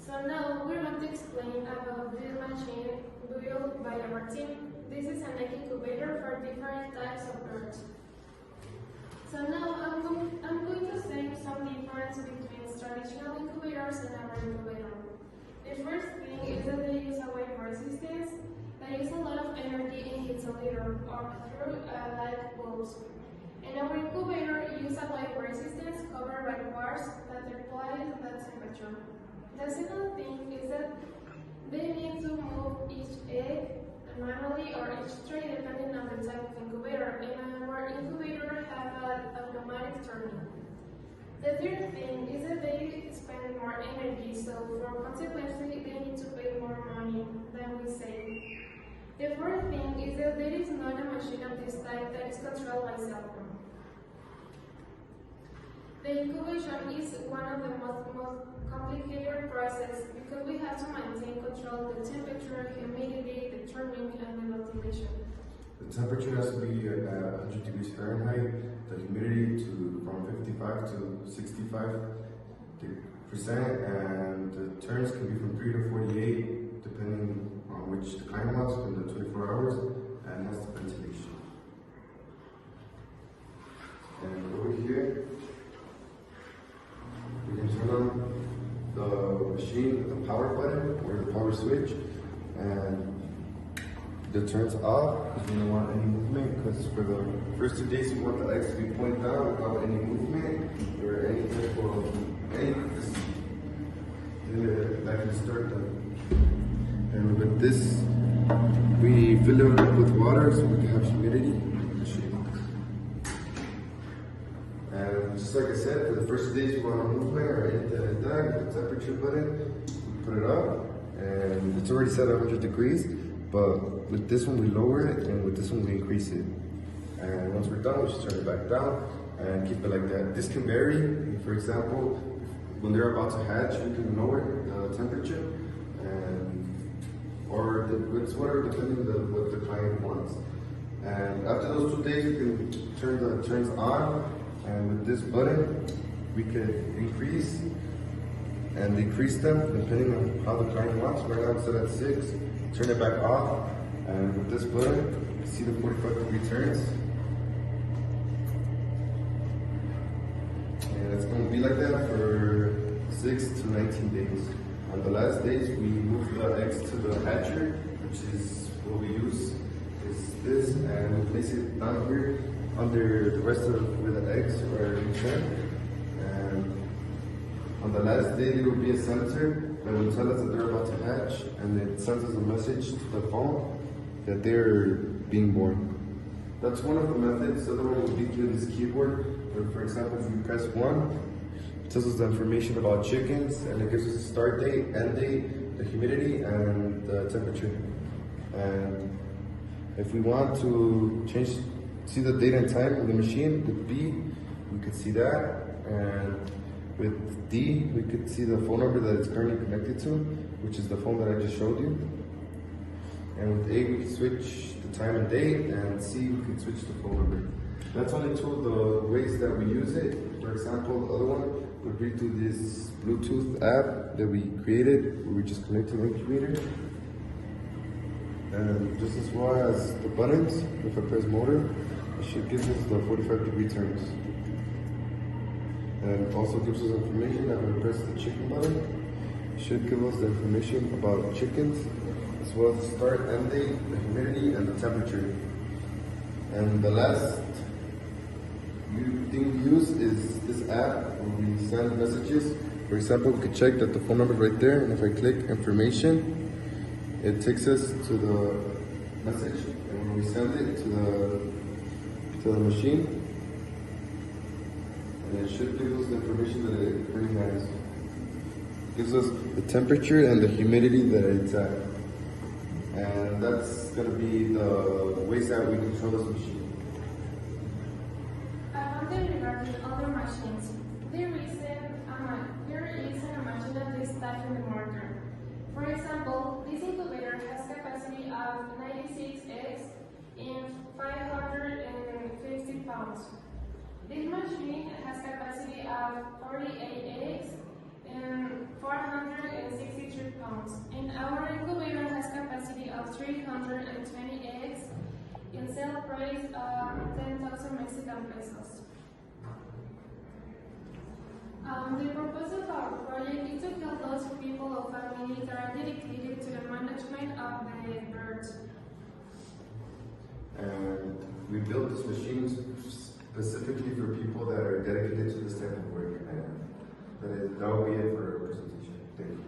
So now we're going to explain about this machine built by our team. This is an egg incubator for different types of birds. So now I'm going to say some difference between traditional incubators and our incubator. The first thing is that they use a wave resistance. They use a lot of energy in heat cylinder or through light bulbs. And our incubator uses a wave resistance covered by bars that apply that temperature. The second thing is that they need to move each egg manually or each tray depending on the type of incubator, and our incubator has an automatic turning. The third thing is that they spend more energy, so consequently they need to pay more money than we save. The fourth thing is that there is not a machine of this type that is controlled by cell phone. The incubation is one of the most complicated process because we have to maintain control of the temperature, humidity, the turning, and the ventilation. The temperature has to be at 100 degrees Fahrenheit, the humidity from 55 to 65%, and the turns can be from 3 to 48, depending on which the client wants in the 24 hours, and has the ventilation. And over here, we can turn on the machine with the power button or the power switch, and it turns off because we don't want any movement, because for the first 2 days we want the eggs to be pointed down without any movement or any type of that can start them. And with this, we fill it up with water so we can have humidity. And just like I said, for the first days we want a movement or anything like that, the temperature button, we put it up, and it's already set at 100 degrees, but with this one we lower it, and with this one we increase it. And once we're done, we just turn it back down and keep it like that. This can vary. For example, when they're about to hatch, we can lower the temperature, or it's whatever, depending on what the client wants. And after those 2 days, we can turn the turns on. And with this button, we can increase and decrease them depending on how the client wants. Right now it's set at 6, turn it back off. And with this button, you see the 45-degree turns. And it's going to be like that for 6 to 19 days. On the last days, we move the eggs to the hatcher, which is what we use, is this, and we place it down here under the rest of where the eggs are concerned. And on the last day, there will be a sensor that will tell us that they're about to hatch, and it sends us a message to the phone that they're being born. That's one of the methods. The other one will be through this keyboard. For example, if you press 1, it tells us the information about chickens, and it gives us a start date, end date, the humidity, and the temperature. And if we want to see the date and time of the machine, with B, we could see that. And with D, we could see the phone number that it's currently connected to, which is the phone that I just showed you. And with A, we can switch the time and date, and C, we can switch the phone number. That's only two of the ways that we use it. For example, the other one would be through this Bluetooth app that we created, where we just connect to the incubator. And just as well as the buttons, if I press motor, it should give us the 45-degree turns. And it also gives us information that when we press the chicken button, it should give us the information about chickens, as well as the start, end date, the humidity, and the temperature. And the last thing we use is this app where we send messages. For example, we could check that the phone number is right there, and if I click information, it takes us to the message, and when we send it to the machine, and it should give us the information that it currently has. It gives us the temperature and the humidity that it's at. And that's going to be the ways that we control this machine. Regarding other machines, there isn't a machine that is type in the market. For example, this incubator has capacity of 96 eggs in 550 pounds. This machine has capacity of 48 eggs and 460 of 320 eggs in sale price of 10,000 Mexican pesos. The purpose of our project is to help those people or families that are dedicated to the management of the birds. And we built this machine specifically for people that are dedicated to this type of work. And that will be it for our presentation. Thank you.